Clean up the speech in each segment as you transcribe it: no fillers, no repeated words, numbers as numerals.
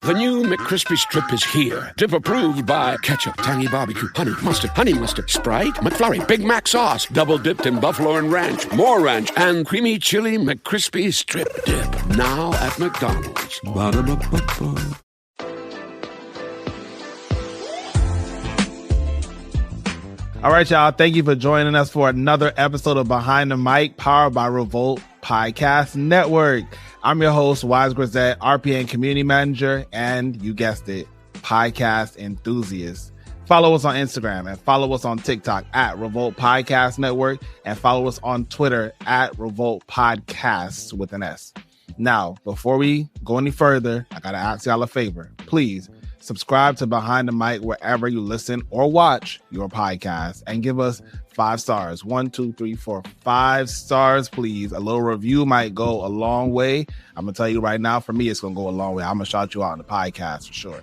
The new McCrispy Strip is here. Dip approved by ketchup, tangy barbecue, honey mustard, Sprite, McFlurry, Big Mac sauce, double dipped in buffalo and ranch, more ranch, and creamy chili McCrispy Strip Dip. Now at McDonald's. Ba-da-ba-ba-ba. All right, y'all. Thank you for joining us for another episode of Behind the Mic, powered by REVOLT Podcast Network. I'm your host, Wise Grisette, RPN Community Manager, and you guessed it, podcast enthusiast. Follow us on Instagram and follow us on TikTok at REVOLT Podcast Network, and follow us on Twitter at REVOLT Podcasts with an S. Now, before we go any further, I gotta ask y'all a favor. Please subscribe to Behind the Mic wherever you listen or watch your podcast, and give us 5 stars. 1, 2, 3, 4, 5 stars, please. A little review might go a long way. I'm gonna tell you right now, for me, it's gonna go a long way. I'm gonna shout you out on the podcast for sure.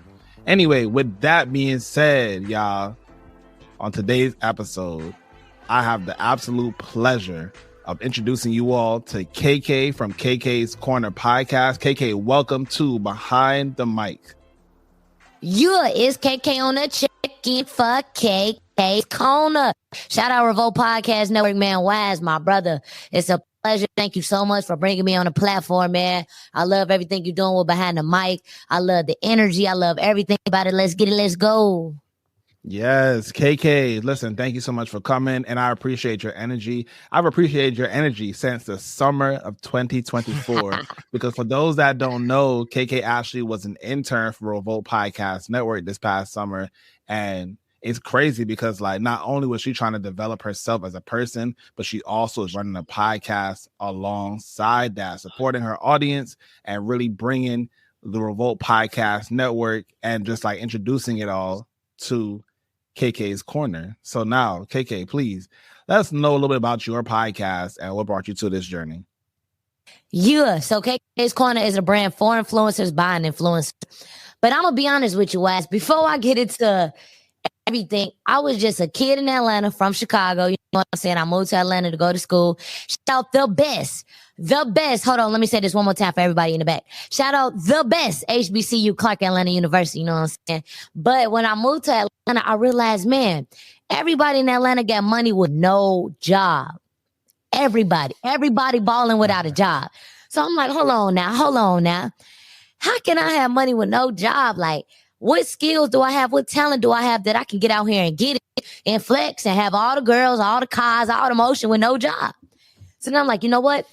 Anyway, with that being said, y'all, on today's episode, I have the absolute pleasure of introducing you all to KK from KK's Corner Podcast. KK, welcome to Behind the Mic. Yeah, it's KK on the check-in for KK's Corner. Shout out REVOLT Podcast Network, man. Wise, my brother. It's a pleasure. Thank you so much for bringing me on the platform, man. I love everything you're doing with Behind the Mic. I love the energy. I love everything about it. Let's get it. Let's go. Yes, KK, listen, thank you so much for coming, and I appreciate your energy. I've appreciated your energy since the summer of 2024, because for those that don't know, KK actually was an intern for REVOLT Podcast Network this past summer, and it's crazy because, like, not only was she trying to develop herself as a person, but she also is running a podcast alongside that, supporting her audience and really bringing the REVOLT Podcast Network and just like introducing it all to KK's Corner. So now, KK, please let us know a little bit about your podcast and what brought you to this journey. Yeah, so KK's Corner is a brand for influencers by an influencer. But I'm going to be honest with you, Wes. Before I get into everything, I was just a kid in Atlanta from Chicago. You know what I'm saying? I moved to Atlanta to go to school. Shout out the best. Hold on, let me say this one more time for everybody in the back. Shout out the best HBCU, Clark Atlanta University. You know what I'm saying? But when I moved to Atlanta, I realized, man, everybody in Atlanta got money with no job. Everybody balling without a job. So I'm like, hold on now. How can I have money with no job? Like, what skills do I have? What talent do I have that I can get out here and get it and flex and have all the girls, all the cars, all the motion with no job? So then I'm like, you know what?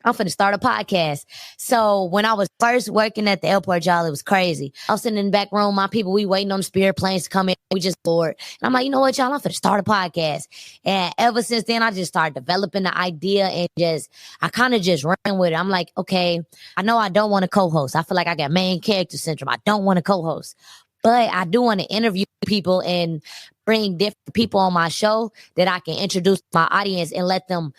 I'm finna start a podcast. So when I was first working at the airport, y'all, it was crazy. I was sitting in the back room, my people, we waiting on the Spirit planes to come in. We just bored. And I'm like, you know what, y'all, I'm finna start a podcast. And ever since then, I just started developing the idea and I kind of just ran with it. I'm like, okay, I know I don't want to co-host. I feel like I got main character syndrome. I don't want to co-host. But I do want to interview people and bring different people on my show that I can introduce my audience and let them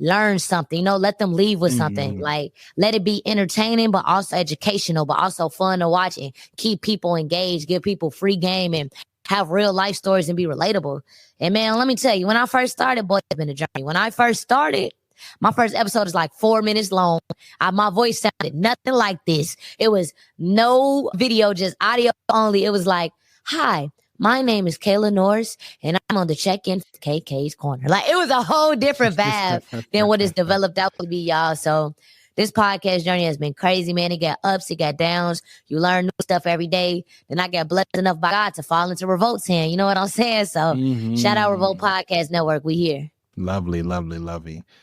learn something, you know, let them leave with something. Like, let it be entertaining, but also educational, but also fun to watch and keep people engaged, give people free game and have real life stories and be relatable. And man, let me tell you, when I first started, boy, it's been a journey. When I first started, my first episode is like 4 minutes long. My voice sounded nothing like this. It was no video, just audio only. It was like, hi, my name is Kayla Norris, and I'm on the check-in for KK's Corner. Like, it was a whole different vibe than what it's developed out to be, y'all. So this podcast journey has been crazy, man. It got ups, it got downs. You learn new stuff every day. Then I got blessed enough by God to fall into Revolt's hand. You know what I'm saying? So shout out REVOLT Podcast Network. We here. Lovely.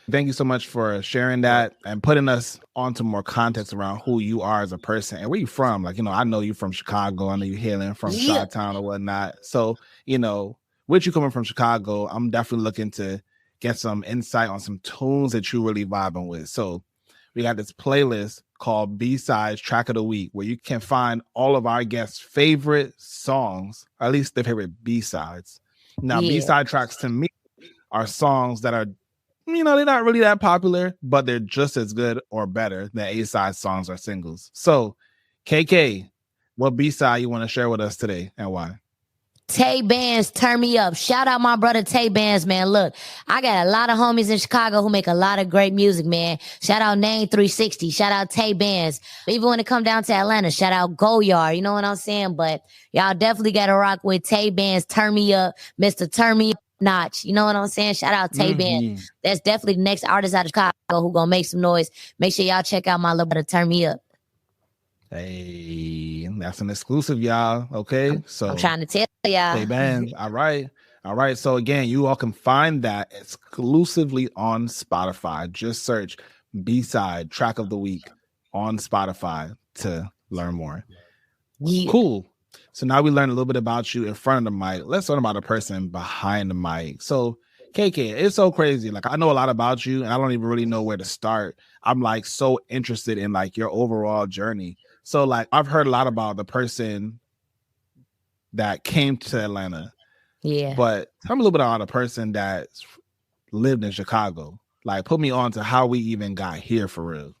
Thank you so much for sharing that and putting us onto more context around who you are as a person and where you from. Like, you know, I know you from Chicago. I know you hailing from Chi-Town or whatnot. So, you know, with you coming from Chicago, I'm definitely looking to get some insight on some tunes that you really vibing with. So we got this playlist called B-Sides Track of the Week, where you can find all of our guests' favorite songs, or at least their favorite B-sides. Now, B-side tracks to me are songs that are, you know, they're not really that popular, but they're just as good or better than A-side songs or singles. So, KK, what B-side you want to share with us today and why? TeyBanz, turn me up. Shout out my brother TeyBanz, man. Look, I got a lot of homies in Chicago who make a lot of great music, man. Shout out Name 360. Shout out TeyBanz. Even when it come down to Atlanta, shout out Goyard. You know what I'm saying? But y'all definitely got to rock with TeyBanz, turn me up, Mr. Turn Me Up Notch. You know what I'm saying? Shout out TeyBanz. That's definitely the next artist out of Chicago who gonna make some noise. Make sure y'all check out my little brother, Turn Me Up. Hey, that's an exclusive, y'all. Okay, I'm trying to tell y'all. TeyBanz. All right. So again, you all can find that exclusively on Spotify. Just search B-side track of the week on Spotify to learn more. Yeah. Cool. So now we learned a little bit about you in front of the mic. Let's learn about the person behind the mic. So KK, it's so crazy. Like, I know a lot about you and I don't even really know where to start. I'm like so interested in like your overall journey. So like, I've heard a lot about the person that came to Atlanta. Yeah. But tell me a little bit about the person that lived in Chicago. Like, put me on to how we even got here for real.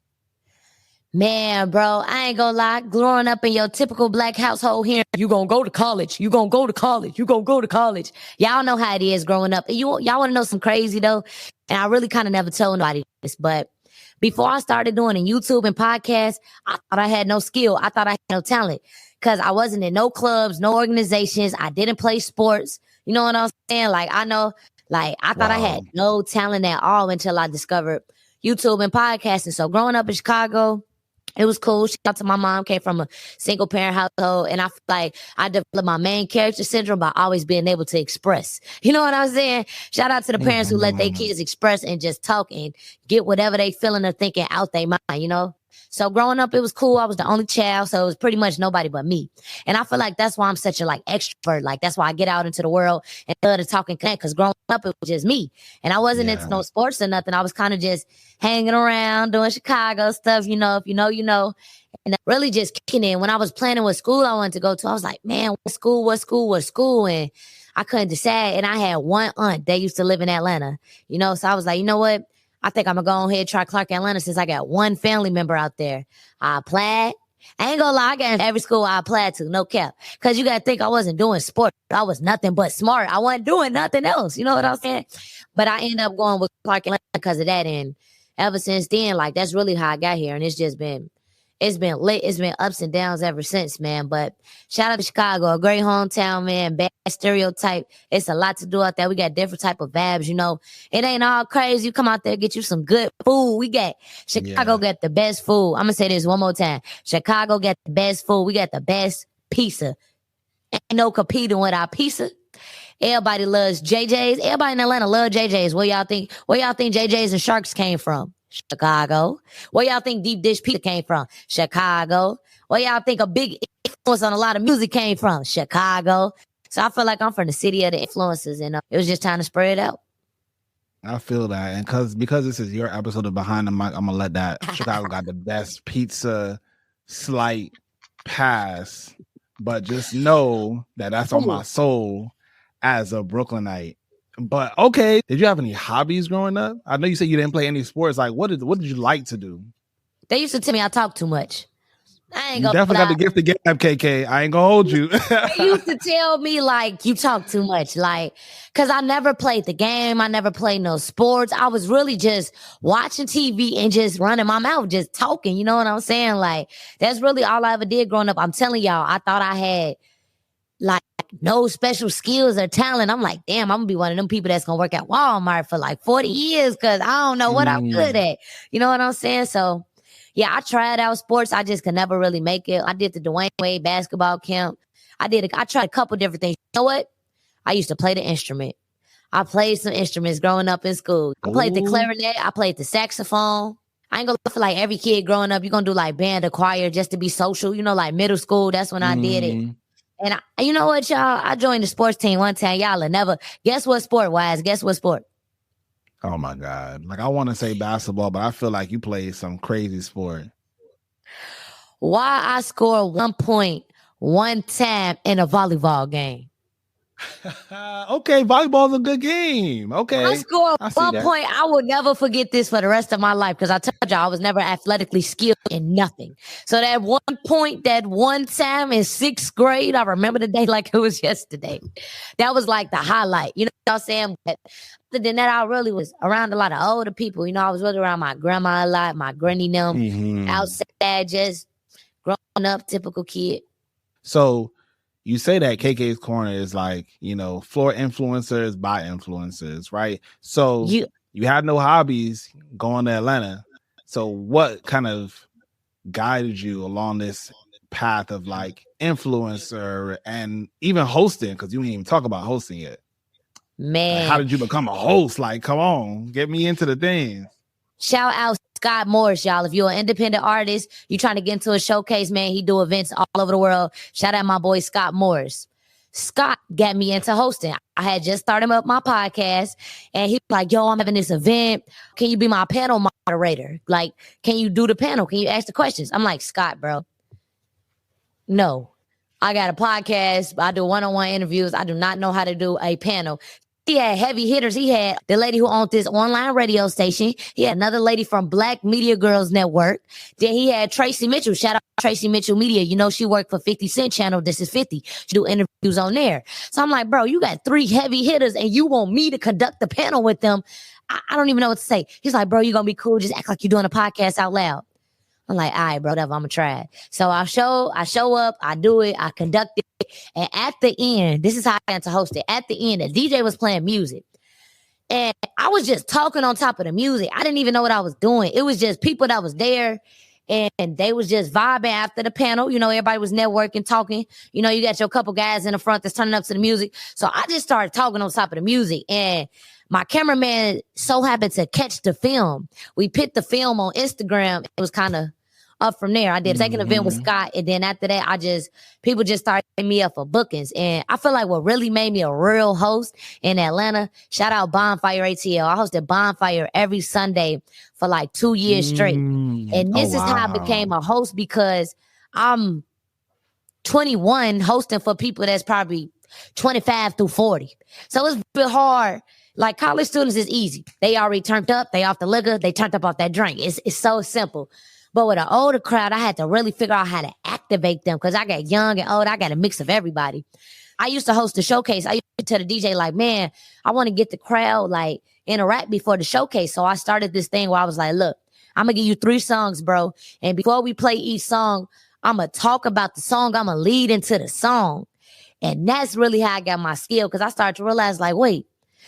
Man, bro, I ain't gonna lie. Growing up in your typical black household here, you gonna go to college. You gonna go to college. You gonna go to college. Y'all know how it is growing up. Y'all want to know some crazy though? And I really kind of never told nobody this, but before I started doing a YouTube and podcast, I thought I had no skill. I thought I had no talent because I wasn't in no clubs, no organizations. I didn't play sports. You know what I'm saying? Like, I know, like, I thought I had no talent at all until I discovered YouTube and podcasting. So growing up in Chicago, it was cool. Shout out to my mom, came from a single parent household. And I feel like I developed my main character syndrome by always being able to express. You know what I'm saying? Shout out to the parents who let their kids express and just talk and get whatever they feeling or thinking out their mind, you know? So growing up, it was cool. I was the only child. So it was pretty much nobody but me. And I feel like that's why I'm such a like extrovert. Like that's why I get out into the world and love to talk and connect. Cause growing up, it was just me. And I wasn't into no sports or nothing. I was kind of just hanging around doing Chicago stuff. You know, if you know, you know, and really just kicking in. When I was planning what school I wanted to go to, I was like, man, what school? And I couldn't decide. And I had one aunt that used to live in Atlanta, you know? So I was like, you know what? I think I'm going to go ahead and try Clark, Atlanta since I got one family member out there. I applied. I ain't going to lie. I got in every school I applied to. No cap. Because you got to think I wasn't doing sport. I was nothing but smart. I wasn't doing nothing else. You know what I'm saying? But I ended up going with Clark, Atlanta because of that. And ever since then, like, that's really how I got here. And it's been lit. It's been ups and downs ever since, man. But shout out to Chicago, a great hometown, man. Bad stereotype. It's a lot to do out there. We got different type of vibes, you know. It ain't all crazy. You come out there, get you some good food. We got Chicago got the best food. I'm gonna say this one more time. Chicago got the best food. We got the best pizza. Ain't no competing with our pizza. Everybody loves JJ's. Everybody in Atlanta love JJ's. Where y'all think JJ's and Sharks came from? Chicago. Where y'all think deep dish pizza came from? Chicago. Where y'all think a big influence on a lot of music came from? Chicago. So I feel like I'm from the city of the influences, and it was just time to spread it out. I feel that, and because this is your episode of Behind the Mic, I'm gonna let that Chicago got the best pizza slight pass, but just know that that's on my soul as a Brooklynite. But okay, did you have any hobbies growing up? I know you said you didn't play any sports. Like, what did you like to do? They used to tell me I talk too much. I ain't gonna definitely got the gift to get up, KK. I ain't gonna hold you. They used to tell me like you talk too much, like because I never played the game. I never played no sports. I was really just watching TV and just running my mouth, just talking. You know what I'm saying? Like that's really all I ever did growing up. I'm telling y'all, I thought I had like no special skills or talent. I'm like, damn, I'm gonna be one of them people that's gonna work at Walmart for like 40 years because I don't know what I'm good at. You know what I'm saying? So yeah, I tried out sports. I just could never really make it. I did the Dwayne Wade basketball camp. I tried a couple different things. You know what? I used to play the instrument. I played some instruments growing up in school. I played the clarinet. I played the saxophone. I ain't gonna feel like every kid growing up, you're gonna do like band or choir just to be social. You know, like middle school. That's when I did it. And you know what, y'all? I joined the sports team one time. Y'all will never guess what sport, Wise? Guess what sport? Oh my God. Like I want to say basketball, but I feel like you played some crazy sport. Why I scored 1 point one time in a volleyball game? Okay, volleyball's a good game. Okay. I scored I see 1 that. point. I will never forget this for the rest of my life because I told y'all I was never athletically skilled in nothing. So that 1 point, that one time in 6th grade, I remember the day like it was yesterday. That was like the highlight. You know what I'm saying? But other than that, I really was around a lot of older people. You know, I was really around my grandma a lot, my granny them, outside, just growing up, typical kid. So you say that KK's Corner is like, you know, for influencers by influencers, right? So you had no hobbies going to Atlanta. So what kind of guided you along this path of like influencer and even hosting? Because you didn't even talk about hosting yet. Man. Like, how did you become a host? Like, come on, get me into the things. Shout out Scott Morris, y'all. If you're an independent artist, you trying to get into a showcase, man, he do events all over the world. Shout out my boy Scott Morris. Scott got me into hosting. I had just started up my podcast, and he was like, yo, I'm having this event. Can you be my panel moderator? Like, can you do the panel? Can you ask the questions? I'm like, Scott, bro, no. I got a podcast. I do one-on-one interviews. I do not know how to do a panel. He had heavy hitters. He had the lady who owned this online radio station. He had another lady from Black Media Girls Network. Then he had Tracy Mitchell. Shout out Tracy Mitchell Media. You know, she worked for 50 Cent channel. This is 50. She do interviews on there. So I'm like, bro, you got 3 heavy hitters and you want me to conduct the panel with them. I don't even know what to say. He's like, bro, you going to be cool. Just act like you're doing a podcast out loud. I'm like, all right, bro, whatever, I'm going to try it. So I show up, I do it, I conduct it. And at the end, this is how I got to host it. At the end, the DJ was playing music. And I was just talking on top of the music. I didn't even know what I was doing. It was just people that was there. And they was just vibing after the panel. You know, everybody was networking, talking. You know, you got your couple guys in the front that's turning up to the music. So I just started talking on top of the music. And my cameraman so happened to catch the film. We put the film on Instagram. It was kind of up from there. I did a second event with Scott. And then after that, people just started hitting me up for bookings. And I feel like what really made me a real host in Atlanta, shout out Bonfire ATL. I hosted Bonfire every Sunday for like 2 years straight. And this is how I became a host because I'm 21 hosting for people that's probably 25 through 40. So it's a bit hard. Like college students is easy. They already turned up. They off the liquor. They turned up off that drink. It's so simple. But with an older crowd, I had to really figure out how to activate them because I got young and old. I got a mix of everybody. I used to host the showcase. I used to tell the DJ, like, man, I want to get the crowd, like, interact before the showcase. So I started this thing where I was like, look, I'm going to give you 3 songs, bro. And before we play each song, I'm going to talk about the song. I'm going to lead into the song. And that's really how I got my skill because I started to realize, like, wait,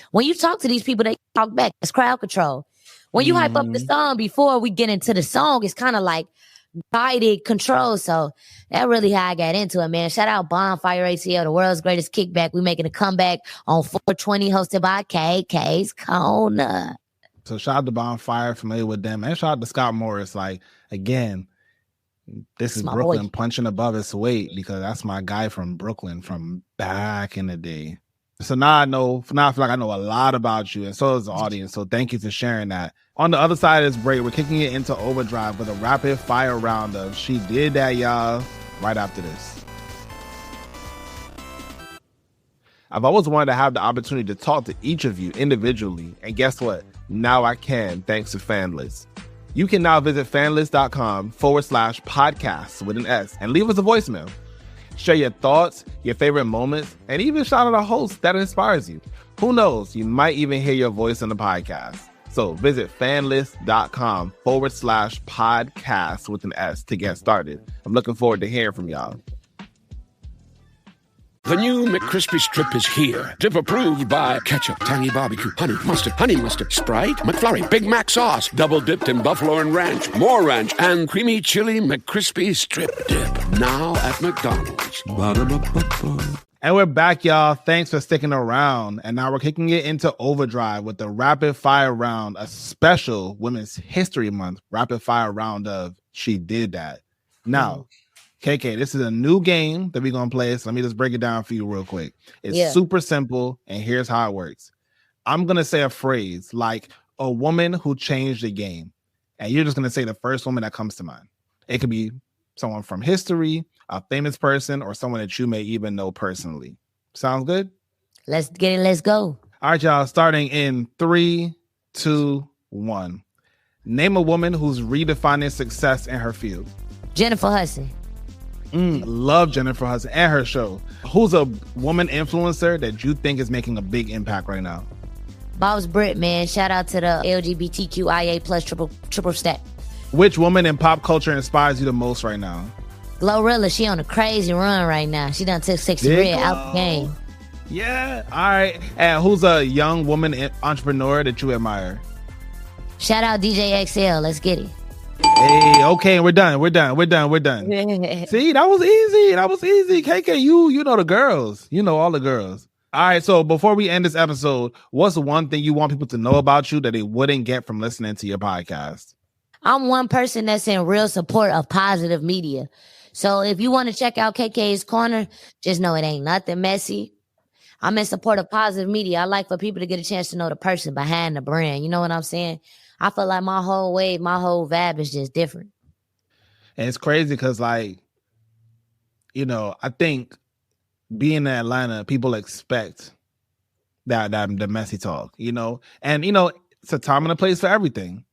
when you talk to these people, they talk back. It's crowd control. When you hype up the song before we get into the song, it's kind of like guided control. So that really how I got into it, man. Shout out Bonfire ATL, the world's greatest kickback. We making a comeback on 420, hosted by KK's Corner. So shout out to Bonfire, familiar with them. And shout out to Scott Morris. Like, again, this is Brooklyn punching above its weight because that's my guy from Brooklyn from back in the day. So now I feel like I know a lot about you, and so does the audience. So thank you for sharing that. On the other side of this break, we're kicking it into overdrive with a rapid fire round of She Did That, y'all, right after this. I've always wanted to have the opportunity to talk to each of you individually, and guess what? Now I can, thanks to Fanlist. You can now visit fanlist.com/podcasts with an S and leave us a voicemail. Share your thoughts, your favorite moments, and even shout out a host that inspires you. Who knows? You might even hear your voice on the podcast. So visit fanlist.com/podcasts with an S to get started. I'm looking forward to hearing from y'all. The new McCrispy Strip is here. Dip approved by ketchup, tangy barbecue, honey mustard, Sprite, McFlurry, Big Mac sauce, double dipped in buffalo and ranch, more ranch, and creamy chili McCrispy Strip Dip. Now at McDonald's. Ba-da-ba-ba-ba. And we're back, y'all. Thanks for sticking around. And now we're kicking it into overdrive with the rapid fire round, a special Women's History Month rapid fire round of She Did That. Now, KK, this is a new game that we're going to play. So let me just break it down for you real quick. It's super simple, and here's how it works. I'm going to say a phrase like a woman who changed the game, and you're just going to say the first woman that comes to mind. It could be someone from history, a famous person, or someone that you may even know personally. Sounds good? Let's get it. Let's go. All right, y'all. Starting in 3, 2, 1. Name a woman who's redefining success in her field. Jennifer Hudson. Love Jennifer Hudson and her show. Who's a woman influencer that you think is making a big impact right now? Boss Britt, man. Shout out to the LGBTQIA plus triple stack. Which woman in pop culture inspires you the most right now? Glorilla, she on a crazy run right now. She done took 6 red out the game. Yeah. All right. And who's a young woman entrepreneur that you admire? Shout out DJ eXeL. Let's get it. Hey, okay, we're done. See, that was easy. KK, you know the girls. You know all the girls. All right, so before we end this episode, what's the one thing you want people to know about you that they wouldn't get from listening to your podcast? I'm one person that's in real support of positive media. So if you want to check out KK's Corner, just know it ain't nothing messy. I'm in support of positive media. I like for people to get a chance to know the person behind the brand. You know what I'm saying? I feel like my whole wave, my whole vibe is just different. And it's crazy because, like, you know, I think being in Atlanta, people expect that the messy talk, you know? And, you know, it's a time and a place for everything.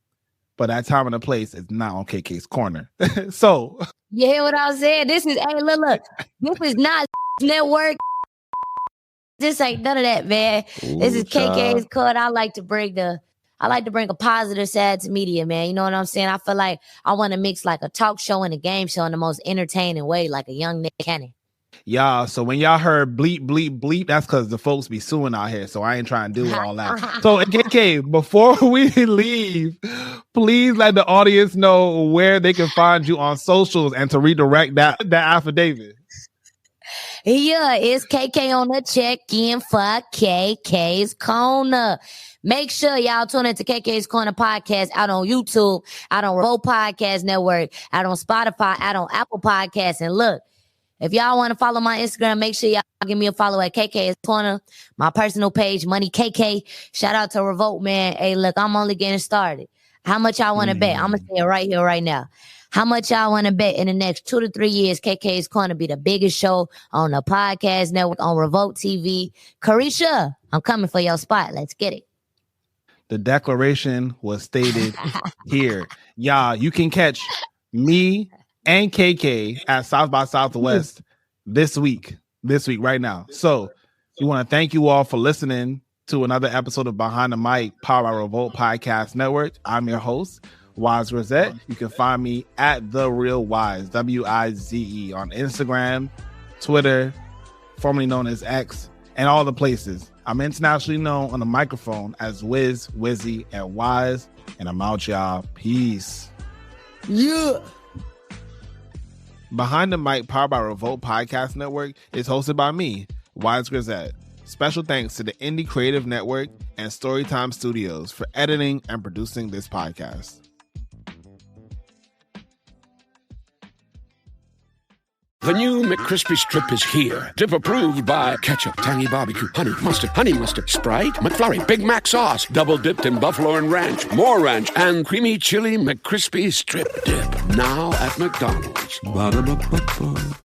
But that time and a place is not on KK's Corner. So. You hear what I was saying? This is, hey, look. This is not network. This ain't none of that, man. Ooh, this is KK's Corner. I like to bring a positive side to media, man. You know what I'm saying? I feel like I want to mix like a talk show and a game show in the most entertaining way, like a young Nick Cannon. Y'all, so when y'all heard bleep, bleep, bleep, that's because the folks be suing out here, so I ain't trying to do all that. So, KK, before we leave, please let the audience know where they can find you on socials and to redirect that affidavit. Yeah, it's KK on the check-in for KK's Corner. Make sure y'all tune into KK's Corner podcast out on YouTube, out on REVOLT Podcast Network, out on Spotify, out on Apple Podcasts. And look, if y'all want to follow my Instagram, make sure y'all give me a follow at KK's Corner, my personal page, Money KK. Shout out to Revolt, man. Hey, look, I'm only getting started. How much y'all want to bet? I'm going to say it right here, right now. How much y'all want to bet in the next 2 to 3 years KK's Corner be the biggest show on the podcast network, on Revolt TV? Carisha, I'm coming for your spot. Let's get it. The declaration was stated here. Y'all, you can catch me and KK at South by Southwest this week right now. So we want to thank you all for listening to another episode of Behind the Mic, powered by REVOLT Podcast Network. I'm your host, Wise Rosette. You can find me at The Real Wise, WIZE, on Instagram, Twitter, formerly known as X, and all the places. I'm internationally known on the microphone as Wiz, Wizzy, and Wise. And I'm out, y'all. Peace. Yeah. Behind the Mic, powered by REVOLT Podcast Network, is hosted by me, Wise Grisette. Special thanks to the Indie Creative Network and Storytime Studios for editing and producing this podcast. The new McCrispy Strip is here. Dip approved by ketchup, tangy barbecue, honey mustard, Sprite, McFlurry, Big Mac sauce, double dipped in buffalo and ranch, more ranch, and creamy chili McCrispy Strip Dip. Now at McDonald's. Ba-da-ba-ba-ba.